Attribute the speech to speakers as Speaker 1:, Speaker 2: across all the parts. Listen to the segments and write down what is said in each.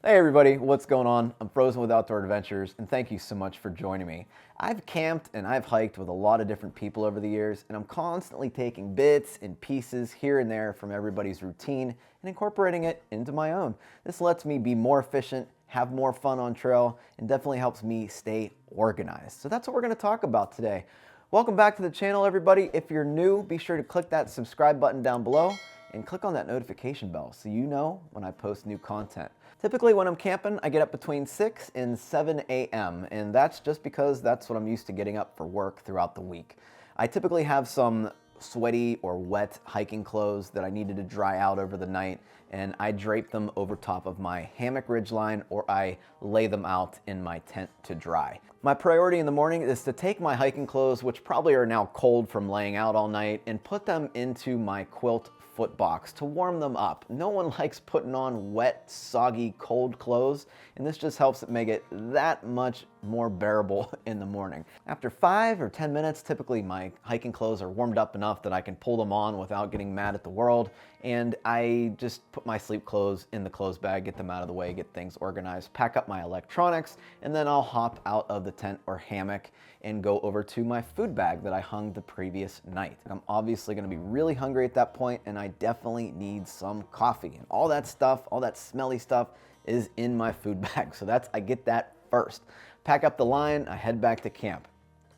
Speaker 1: Hey everybody, what's going on? I'm Frozen with Outdoor Adventures, and thank you so much for joining me. I've camped and I've hiked with a lot of different people over the years, and I'm constantly taking bits and pieces here and there from everybody's routine and incorporating it into my own. This lets me be more efficient, have more fun on trail, and definitely helps me stay organized. So that's what we're going to talk about today. Welcome back to the channel, everybody. If you're new, be sure to click that subscribe button down below and click on that notification bell so you know when I post new content. Typically when I'm camping, I get up between 6 and 7 a.m. and that's just because that's what I'm used to getting up for work throughout the week. I typically have some sweaty or wet hiking clothes that I needed to dry out over the night, and I drape them over top of my hammock ridgeline, or I lay them out in my tent to dry. My priority in the morning is to take my hiking clothes, which probably are now cold from laying out all night, and put them into my quilt foot box to warm them up. No one likes putting on wet, soggy, cold clothes, and this just helps it make it that much more bearable in the morning. After 5 or 10 minutes, typically my hiking clothes are warmed up enough that I can pull them on without getting mad at the world, and I just put my sleep clothes in the clothes bag, get them out of the way, get things organized, pack up my electronics, and then I'll hop out of the tent or hammock and go over to my food bag that I hung the previous night. I'm obviously gonna be really hungry at that point, and I definitely need some coffee. And all that stuff, all that smelly stuff is in my food bag. So I get that first. Pack up the line, I head back to camp,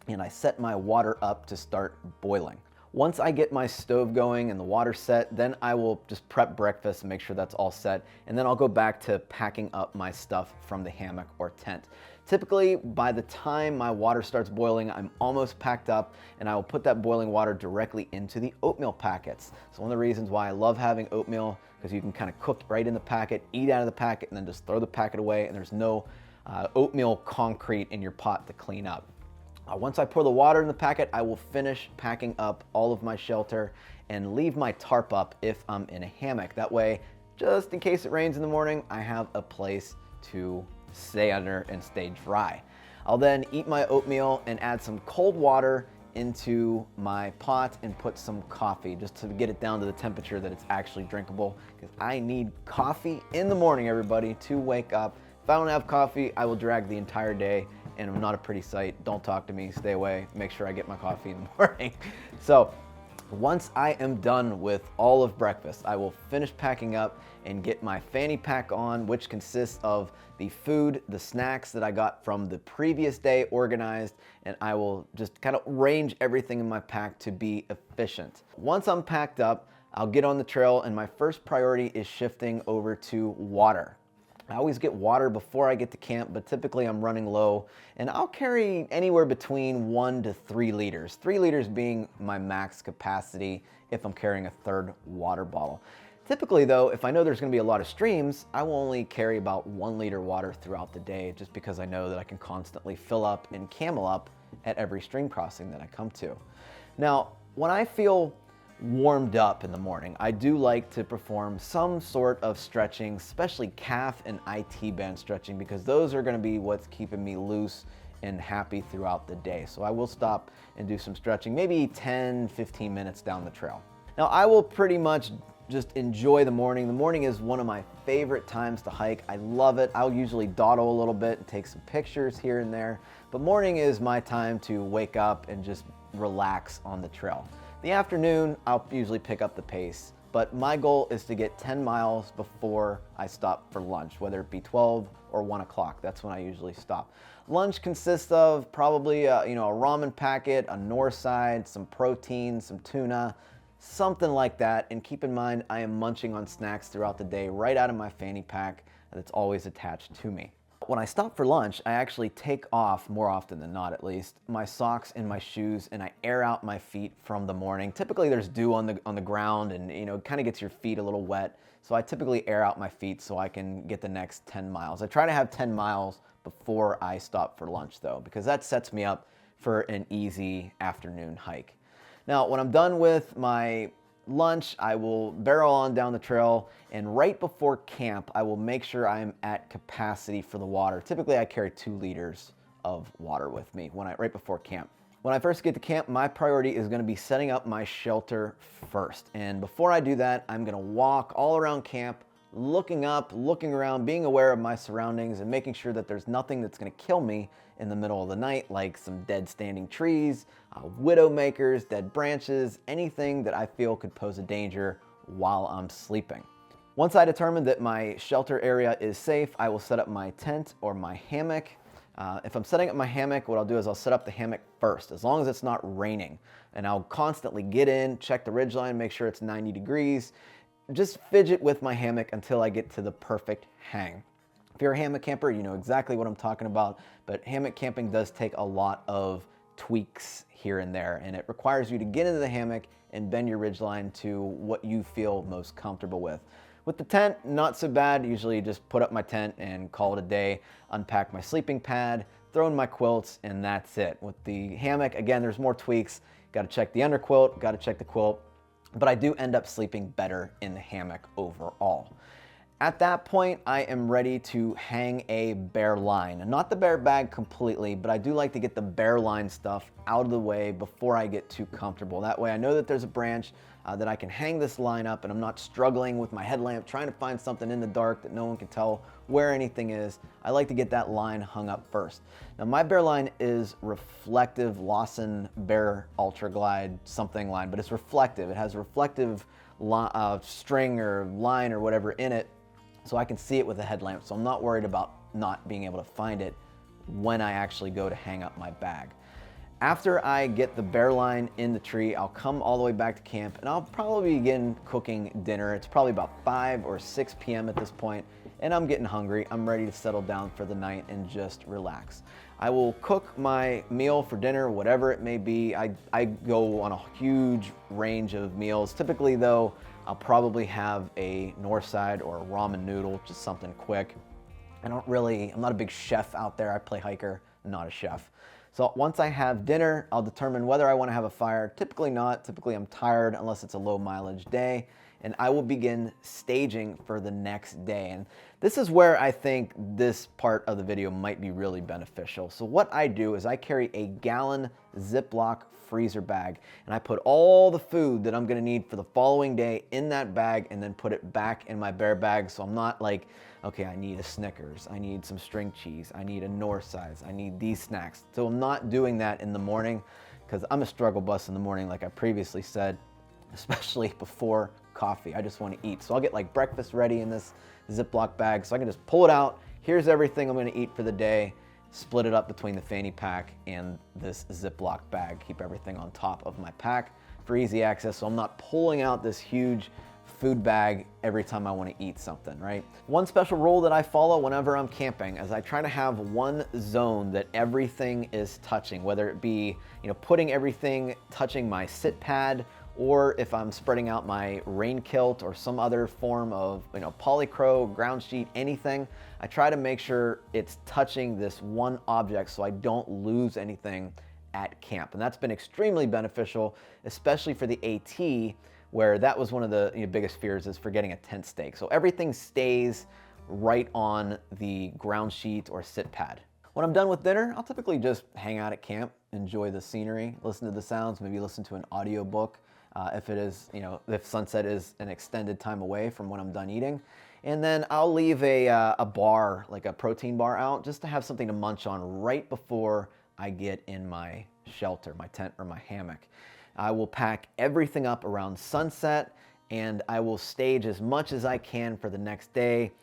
Speaker 1: and I set my water up to start boiling. Once I get my stove going and the water set, then I will just prep breakfast and make sure that's all set, and then I'll go back to packing up my stuff from the hammock or tent. Typically, by the time my water starts boiling, I'm almost packed up, and I will put that boiling water directly into the oatmeal packets. So one of the reasons why I love having oatmeal, because you can kind of cook right in the packet, eat out of the packet, and then just throw the packet away, and there's no oatmeal concrete in your pot to clean up. Once I pour the water in the packet, I will finish packing up all of my shelter and leave my tarp up if I'm in a hammock. That way, just in case it rains in the morning, I have a place to stay under and stay dry. I'll then eat my oatmeal and add some cold water into my pot and put some coffee just to get it down to the temperature that it's actually drinkable, because I need coffee in the morning, everybody, to wake up. If I don't have coffee, I will drag the entire day, and I'm not a pretty sight. Don't talk to me, stay away, make sure I get my coffee in the morning. So once I am done with all of breakfast, I will finish packing up and get my fanny pack on, which consists of the food, the snacks that I got from the previous day organized, and I will just kind of arrange everything in my pack to be efficient. Once I'm packed up, I'll get on the trail, and my first priority is shifting over to water. I always get water before I get to camp, but typically I'm running low, and I'll carry anywhere between 1 to 3 liters. 3 liters being my max capacity if I'm carrying a third water bottle. Typically though, if I know there's gonna be a lot of streams, I will only carry about 1 liter water throughout the day, just because I know that I can constantly fill up and camel up at every stream crossing that I come to. Now, when I feel warmed up in the morning, I do like to perform some sort of stretching, especially calf and IT band stretching, because those are going to be what's keeping me loose and happy throughout the day. So I will stop and do some stretching, maybe 10-15 minutes down the trail. Now I will pretty much just enjoy the morning. The morning is one of my favorite times to hike. I love it. I'll usually dawdle a little bit and take some pictures here and there, but morning is my time to wake up and just relax on the trail. The afternoon, I'll usually pick up the pace, but my goal is to get 10 miles before I stop for lunch, whether it be 12 or 1 o'clock. That's when I usually stop. Lunch consists of probably a ramen packet, a north side, some protein, some tuna, something like that. And keep in mind, I am munching on snacks throughout the day right out of my fanny pack that's always attached to me. When I stop for lunch, I actually take off, more often than not at least, my socks and my shoes, and I air out my feet from the morning. Typically there's dew on the ground, and it kind of gets your feet a little wet. So I typically air out my feet so I can get the next 10 miles. I try to have 10 miles before I stop for lunch though, because that sets me up for an easy afternoon hike. Now, when I'm done with my lunch, I will barrel on down the trail, and right before camp, I will make sure I'm at capacity for the water. Typically, I carry 2 liters of water with me right before camp. When I first get to camp, my priority is going to be setting up my shelter first. And before I do that, I'm going to walk all around camp, looking up, looking around, being aware of my surroundings, and making sure that there's nothing that's going to kill me in the middle of the night, like some dead standing trees, widow makers, dead branches, anything that I feel could pose a danger while I'm sleeping. Once I determine that my shelter area is safe, I will set up my tent or my hammock. If I'm setting up my hammock, what I'll do is I'll set up the hammock first, as long as it's not raining. And I'll constantly get in, check the ridgeline, make sure it's 90 degrees. Just fidget with my hammock until I get to the perfect hang. If you're a hammock camper, you know exactly what I'm talking about, but hammock camping does take a lot of tweaks here and there, and it requires you to get into the hammock and bend your ridgeline to what you feel most comfortable with. With the tent, not so bad. Usually just put up my tent and call it a day, unpack my sleeping pad, throw in my quilts, and that's it. With the hammock, again, there's more tweaks. Got to check the underquilt, got to check the quilt, but I do end up sleeping better in the hammock overall. At that point, I am ready to hang a bare line. Not the bare bag completely, but I do like to get the bare line stuff out of the way before I get too comfortable. That way I know that there's a branch that I can hang this line up, and I'm not struggling with my headlamp trying to find something in the dark that no one can tell where anything is. I like to get that line hung up first. Now my bare line is reflective Lawson Bare Ultra Glide something line, but it's reflective. It has reflective string or line or whatever in it, so I can see it with a headlamp, so I'm not worried about not being able to find it when I actually go to hang up my bag. After I get the bare line in the tree, I'll come all the way back to camp, and I'll probably begin cooking dinner. It's probably about 5 or 6 p.m. at this point, and I'm getting hungry. I'm ready to settle down for the night and just relax. I will cook my meal for dinner, whatever it may be. I go on a huge range of meals. Typically though, I'll probably have a Northside or a ramen noodle, just something quick. I'm not a big chef out there. I play hiker, not a chef. So once I have dinner, I'll determine whether I want to have a fire. Typically not. Typically I'm tired unless it's a low mileage day. And I will begin staging for the next day. And this is where I think this part of the video might be really beneficial. So what I do is I carry a gallon Ziploc freezer bag, and I put all the food that I'm gonna need for the following day in that bag and then put it back in my bare bag. So I'm not like, okay, I need a Snickers, I need some string cheese, I need a Northside, I need these snacks. So I'm not doing that in the morning because I'm a struggle bus in the morning, like I previously said, especially before coffee. I just want to eat. So I'll get like breakfast ready in this Ziploc bag so I can just pull it out. Here's everything I'm going to eat for the day. Split it up between the fanny pack and this Ziploc bag. Keep everything on top of my pack for easy access, so I'm not pulling out this huge food bag every time I want to eat something, right? One special rule that I follow whenever I'm camping is I try to have one zone that everything is touching, whether it be, putting everything touching my sit pad, or if I'm spreading out my rain kilt or some other form of, polycro, ground sheet, anything, I try to make sure it's touching this one object so I don't lose anything at camp. And that's been extremely beneficial, especially for the AT, where that was one of the biggest fears, is forgetting a tent stake. So everything stays right on the ground sheet or sit pad. When I'm done with dinner, I'll typically just hang out at camp, enjoy the scenery, listen to the sounds, maybe listen to an audiobook. If it is, if sunset is an extended time away from when I'm done eating. And then I'll leave a bar, like a protein bar out, just to have something to munch on right before I get in my shelter, my tent or my hammock. I will pack everything up around sunset, and I will stage as much as I can for the next day.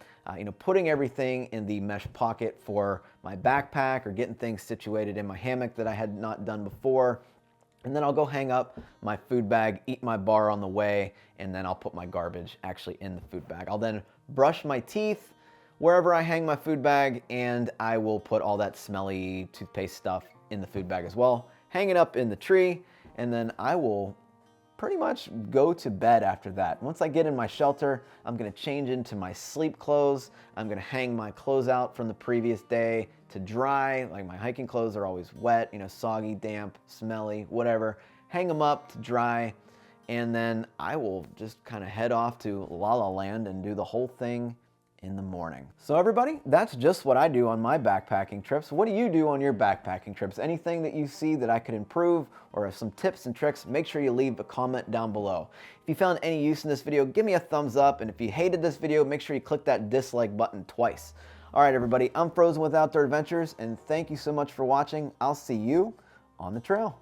Speaker 1: Putting everything in the mesh pocket for my backpack, or getting things situated in my hammock that I had not done before. And then I'll go hang up my food bag, eat my bar on the way, and then I'll put my garbage actually in the food bag. I'll then brush my teeth wherever I hang my food bag, and I will put all that smelly toothpaste stuff in the food bag as well, hang it up in the tree, and then I will pretty much go to bed after that. Once I get in my shelter, I'm gonna change into my sleep clothes. I'm gonna hang my clothes out from the previous day to dry. Like, my hiking clothes are always wet, soggy, damp, smelly, whatever. Hang them up to dry, and then I will just kind of head off to La La Land and do the whole thing in the morning. So everybody, that's just what I do on my backpacking trips. What do you do on your backpacking trips? Anything that you see that I could improve or some tips and tricks, make sure you leave a comment down below. If you found any use in this video, give me a thumbs up, and if you hated this video, make sure you click that dislike button twice. All right, everybody, I'm Frozen with Outdoor Adventures, and thank you so much for watching. I'll see you on the trail.